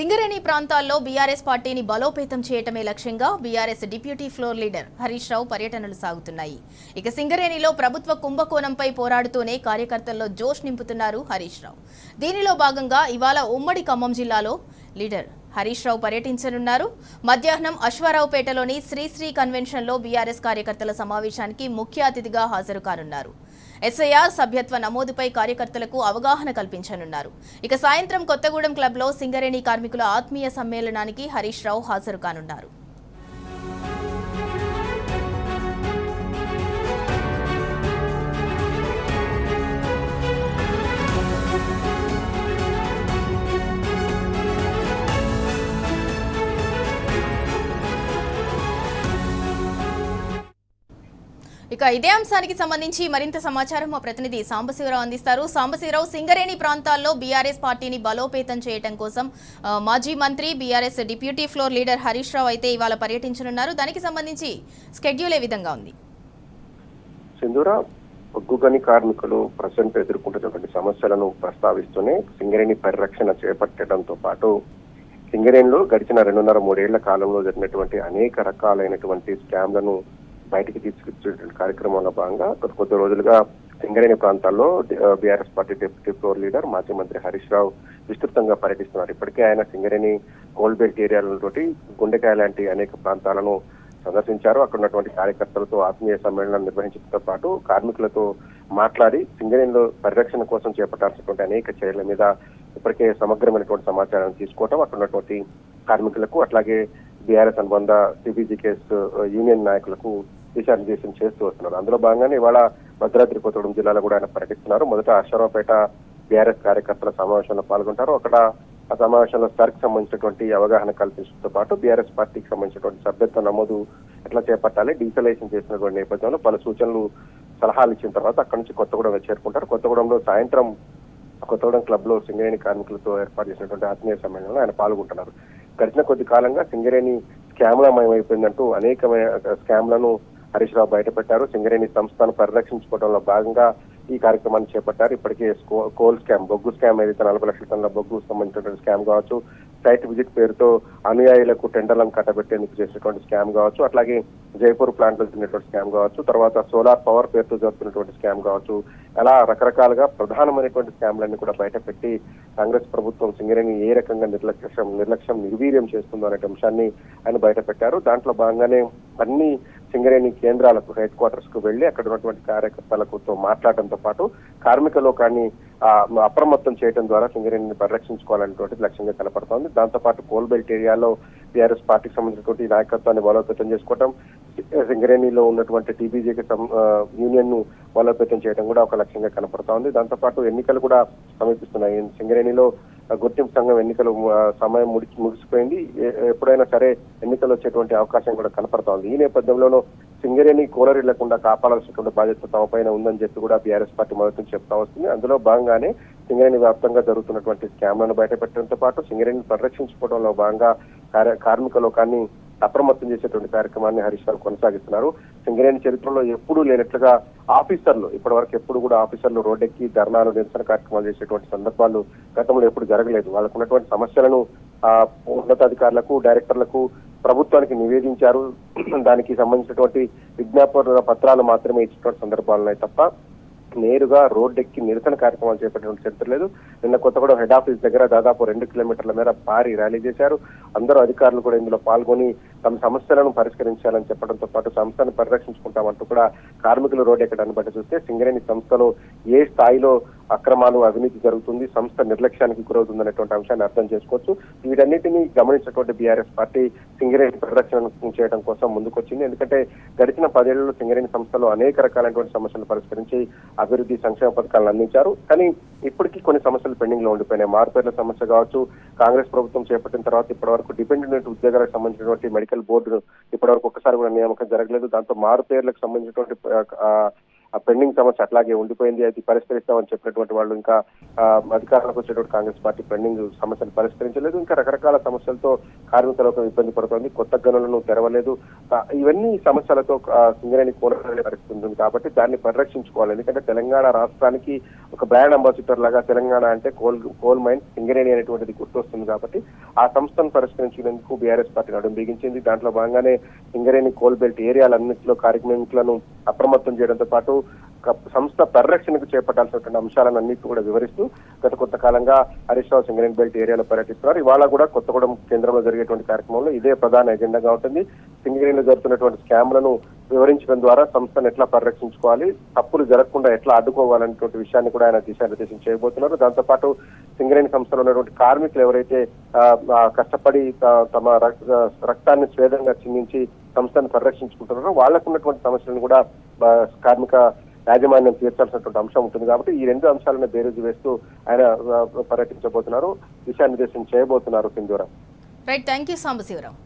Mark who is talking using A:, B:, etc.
A: సింగరేణి ప్రాంతాల్లో బీఆర్ఎస్ పార్టీని బలోపేతం చేయటమే లక్ష్యంగా BRS deputy floor leader Harish Rao పర్యటనలు సాగుతున్నాయి. ఇక సింగరేణిలో ప్రభుత్వ కుంభకోణంపై పోరాడుతూనే కార్యకర్తల్లో జోష్ నింపుతున్నారు హరీష్ రావు. దీనిలో భాగంగా ఇవాళ ఉమ్మడి ఖమ్మం జిల్లాలో లీడర్ హరీష్ రావు పర్యటించనున్నారు. మధ్యాహ్నం అశ్వారావుపేటలోని శ్రీశ్రీ కన్వెన్షన్లో బీఆర్ఎస్ కార్యకర్తల సమావేశానికి ముఖ్య అతిథిగా హాజరు కానున్నారు. ఎస్ఐఆర్ సభ్యత్వ నమోదుపై కార్యకర్తలకు అవగాహన కల్పించనున్నారు. ఇక సాయంత్రం కొత్తగూడెం క్లబ్లో సింగరేణి కార్మికుల ఆత్మీయ సమ్మేళనానికి హరీష్ రావు హాజరు కానున్నారు. ఇక ఇదే అంశానికి సంబంధించి మరింత సమాచారం మా ప్రతినిధి సాంబశివరావు అందిస్తారు. సాంబశివరావు, సింగరేణి ప్రాంతాల్లో బీఆర్ఎస్ పార్టీని బలోపేతం చేయడం కోసం మాజీ మంత్రి BRS deputy floor leader Harish Rao అయితే ఇవాళ పర్యటించనున్నారు. దానికి సంబంధించి స్కెడ్యూల్ ఏ విధంగా ఉంది?
B: సింధూరా, బొగ్గుగని కార్మికులు ప్రజెంట్ ఎదుర్కొంటున్నటువంటి సమస్యలను ప్రస్తావిస్తూనే సింగరేణి పరిరక్షణ చేపట్టడంతో పాటు సింగరేణిలో గడిచిన 2.5-3 ఏళ్ల కాలంలో జరిగినటువంటి అనేక రకాలైనటువంటి స్కామ్లను బయటికి తీసుకొచ్చేటువంటి కార్యక్రమంలో భాగంగా కొద్ది రోజులుగా సింగరేణి ప్రాంతాల్లో BRS party deputy floor leader మాజీ మంత్రి హరీష్ రావు విస్తృతంగా పర్యటిస్తున్నారు. ఇప్పటికే ఆయన సింగరేణి కోల్ బెల్ట్ ఏరియాలతోటి గుండెకాయ లాంటి అనేక ప్రాంతాలను సందర్శించారు. అక్కడ ఉన్నటువంటి కార్యకర్తలతో ఆత్మీయ సమ్మేళనం నిర్వహించడంతో పాటు కార్మికులతో మాట్లాడి సింగరేణిలో పరిరక్షణ కోసం చేపట్టాల్సినటువంటి అనేక చర్యల మీద ఇప్పటికే సమగ్రమైనటువంటి సమాచారాన్ని తీసుకోవటం, అక్కడ ఉన్నటువంటి కార్మికులకు అట్లాగే బీఆర్ఎస్ అనుబంధ టీబీజీకేఎస్ యూనియన్ నాయకులకు దిశానిర్దేశం చేస్తూ వస్తున్నారు. అందులో భాగంగానే ఇవాళ భద్రాద్రి కొత్తగూడెం జిల్లాలో కూడా ఆయన పర్యటిస్తున్నారు. మొదట అశ్వారావుపేట బీఆర్ఎస్ కార్యకర్తల సమావేశంలో పాల్గొంటారు. అక్కడ ఆ సమావేశంలో స్టార్కి సంబంధించినటువంటి అవగాహన కల్పించడంతో పాటు బీఆర్ఎస్ పార్టీకి సంబంధించినటువంటి సభ్యత్వ నమోదు ఎట్లా చేపట్టాలి, డీజిటలైజేషన్ చేసినటువంటి నేపథ్యంలో పలు సూచనలు సలహాలు ఇచ్చిన తర్వాత అక్కడి నుంచి కొత్తగూడెం చేరుకుంటారు. కొత్తగూడెంలో సాయంత్రం కొత్తగూడెం క్లబ్ లో సింగరేణి కార్మికులతో ఏర్పాటు చేసినటువంటి ఆత్మీయ సమ్మేళనంలో ఆయన పాల్గొంటున్నారు. గడిచిన కొద్ది కాలంగా సింగరేణి స్కామ్లమయమైపోయిందంటూ అనేకమైన స్కామ్లను హరీష్ రావు బయటపెట్టారు. సింగరేణి సంస్థను పరిరక్షించుకోవడంలో భాగంగా ఈ కార్యక్రమాన్ని చేపట్టారు. ఇప్పటికే కోల్ స్కామ్, బొగ్గు స్కామ్ ఏదైతే 40 లక్షల టన్నుల బొగ్గు సంబంధించినటువంటి స్కామ్ కావచ్చు, సైట్ విజిట్ పేరుతో అనుయాయులకు టెండర్లను కట్టబెట్టేందుకు చేసినటువంటి స్కామ్ కావచ్చు, అట్లాగే జైపూర్ ప్లాంట్ లో జరిగినటువంటి స్కామ్ కావచ్చు, తర్వాత సోలార్ పవర్ పేరుతో జరుపుతున్నటువంటి స్కామ్ కావచ్చు, అలా రకరకాలుగా ప్రధానమైనటువంటి స్కామ్లన్నీ కూడా బయటపెట్టి కాంగ్రెస్ ప్రభుత్వం సింగరేణి ఏ రకంగా నిర్లక్ష్యం నిర్వీర్యం చేస్తుందో అనే అంశాన్ని ఆయన బయటపెట్టారు. దాంట్లో భాగంగానే అన్ని సింగరేణి కేంద్రాలకు, హెడ్ క్వార్టర్స్ కు వెళ్లి అక్కడ ఉన్నటువంటి కార్యకర్తలతో మాట్లాడటంతో పాటు కార్మిక లోకాన్ని అప్రమత్తం చేయడం ద్వారా సింగరేణిని పరిరక్షించుకోవాలనేటువంటి లక్ష్యంగా కనపడుతోంది. దాంతో పాటు కోల్ బెల్ట్ ఏరియాలో బీఆర్ఎస్ పార్టీకి సంబంధించినటువంటి నాయకత్వాన్ని బలోపేతం చేసుకోవడం, సింగరేణిలో ఉన్నటువంటి టీబీజీకి యూనియన్ ను బలోపేతం చేయడం కూడా ఒక లక్ష్యంగా కనపడుతోంది. దాంతో పాటు ఎన్నికలు కూడా సమీపిస్తున్నాయి. సింగరేణిలో గుర్తింపు సంఘం ఎన్నికలు సమయం ముగిసిపోయింది. ఎప్పుడైనా సరే ఎన్నికలు వచ్చేటువంటి అవకాశం కూడా కనపడుతోంది. ఈ నేపథ్యంలోనూ సింగరేణి కోలరిల్లకుండా కాపాడాల్సినటువంటి బాధ్యత తమ పైన ఉందని చెప్పి కూడా బీఆర్ఎస్ పార్టీ మొదటి చెప్తా వస్తుంది. అందులో భాగంగానే సింగరేణి వ్యాప్తంగా జరుగుతున్నటువంటి స్కామ్లను బయటపెట్టడంతో పాటు సింగరేణిని పరిరక్షించుకోవడంలో భాగంగా కార్మిక లోకాన్ని అప్రమత్తం చేసేటువంటి కార్యక్రమాన్ని హరీష్ రావు కొనసాగిస్తున్నారు. సింగరేణి చరిత్రలో ఎప్పుడూ లేనట్లుగా ఆఫీసర్లు ఇప్పటి వరకు ఎప్పుడు కూడా ఆఫీసర్లు రోడ్డెక్కి ధర్నాలు, నిరసన కార్యక్రమాలు చేసేటువంటి సందర్భాలు గతంలో ఎప్పుడు జరగలేదు. వాళ్ళకు ఉన్నటువంటి సమస్యలను ఉన్నతాధికారులకు, డైరెక్టర్లకు, ప్రభుత్వానికి నివేదించారు. దానికి సంబంధించినటువంటి విజ్ఞాపన పత్రాలు మాత్రమే ఇచ్చినటువంటి సందర్భాలున్నాయి తప్ప నేరుగా రోడ్డెక్కి నిరసన కార్యక్రమాలు చేపట్టినటువంటి చరిత్ర లేదు. నిన్న కొత్తగూడెం హెడ్ ఆఫీస్ దగ్గర దాదాపు 2 కిలోమీటర్ల మేర భారీ ర్యాలీ చేశారు. అందరూ అధికారులు కూడా ఇందులో పాల్గొని తమ సమస్యలను పరిష్కరించాలని చెప్పడంతో పాటు సంస్థను పరిరక్షించుకుంటామంటూ కూడా కార్మికులు రోడ్డెక్కడాన్ని బట్టి చూస్తే సింగరేణి సంస్థలో ఏ స్థాయిలో అక్రమాలు, అవినీతి జరుగుతుంది, సంస్థ నిర్లక్ష్యానికి గురవుతుంది అనేటువంటి అంశాన్ని అర్థం చేసుకోవచ్చు. వీటన్నిటినీ గమనించినటువంటి బీఆర్ఎస్ పార్టీ సింగరేణి పరిరక్షణ చేయడం కోసం ముందుకొచ్చింది. ఎందుకంటే గడిచిన 10 ఏళ్లలో సింగరేణి సంస్థలో అనేక రకాలైనటువంటి సమస్యలు పరిష్కరించి అభివృద్ధి సంక్షేమ పథకాలను అందించారు. కానీ ఇప్పటికీ కొన్ని సమస్యలు పెండింగ్ లో ఉండిపోయినాయి. మారుపేర్ల సమస్య కావచ్చు, కాంగ్రెస్ ప్రభుత్వం చేపట్టిన తర్వాత ఇప్పటి వరకు డిపెండెంట్ ఉద్యోగాలకు సంబంధించినటువంటి మెడికల్ బోర్డును ఇప్పటి వరకు ఒక్కసారి కూడా నియామకం జరగలేదు. దాంతో మారుపేర్లకు సంబంధించినటువంటి ఆ పెండింగ్ సమస్య అట్లాగే ఉండిపోయింది, అది పరిష్కరిస్తామని చెప్పినటువంటి వాళ్ళు ఇంకా అధికారంలోకి వచ్చేటువంటి కాంగ్రెస్ పార్టీ పెండింగ్ సమస్యను పరిష్కరించలేదు. ఇంకా రకరకాల సమస్యలతో కార్మిక లోకం ఇబ్బంది పడుతోంది, కొత్త గనులను తెరవలేదు. ఇవన్నీ సమస్యలతో సింగరేణి కోల్పోయే పరిస్థితి ఉంటుంది. కాబట్టి దాన్ని పరిరక్షించుకోవాలి. ఎందుకంటే తెలంగాణ రాష్ట్రానికి ఒక బ్రాండ్ అంబాసిడర్ లాగా తెలంగాణ అంటే కోల్ మైన్ సింగరేణి అనేటువంటిది గుర్తొస్తుంది. కాబట్టి ఆ సంస్థను పరిష్కరించేందుకు బీఆర్ఎస్ పార్టీ నడుం బిగించింది. దాంట్లో భాగంగానే సింగరేణి కోల్ బెల్ట్ ఏరియాలన్నింటిలో కార్మికులను అప్రమత్తం చేయడంతో పాటు సంస్థ పరిరక్షణకు చేపట్టాల్సినటువంటి అంశాలన్నింటినీ కూడా వివరిస్తూ గత కొంతకాలంగా హరీష్ రావు సింగరేణి బెల్ట్ ఏరియాలో పర్యటిస్తున్నారు. ఇవాళ కూడా కొత్తగూడెం కేంద్రంలో జరిగేటువంటి కార్యక్రమంలో ఇదే ప్రధాన ఎజెండాగా ఉంటుంది. సింగరేణిలో జరుగుతున్నటువంటి స్కామ్లను వివరించడం ద్వారా సంస్థను ఎట్లా పరిరక్షించుకోవాలి, తప్పులు జరగకుండా ఎట్లా అడ్డుకోవాలనేటువంటి విషయాన్ని కూడా ఆయన దిశానిర్దేశం చేయబోతున్నారు. దాంతోపాటు సింగరేణి సంస్థలో ఉన్నటువంటి కార్మికులు ఎవరైతే కష్టపడి తమ రక్తాన్ని స్వేదంగా చిందించి సంస్థను పరిరక్షించుకుంటున్నారో వాళ్లకు ఉన్నటువంటి సమస్యలను కూడా కార్మిక యాజమాన్యం తీర్చాల్సినటువంటి అంశం ఉంటుంది. కాబట్టి ఈ రెండు అంశాలను బేరీజు వేస్తూ ఆయన పర్యటించబోతున్నారు, దిశానిర్దేశం చేయబోతున్నారు. Sindhura.
A: Right, thank you Sambasivarao.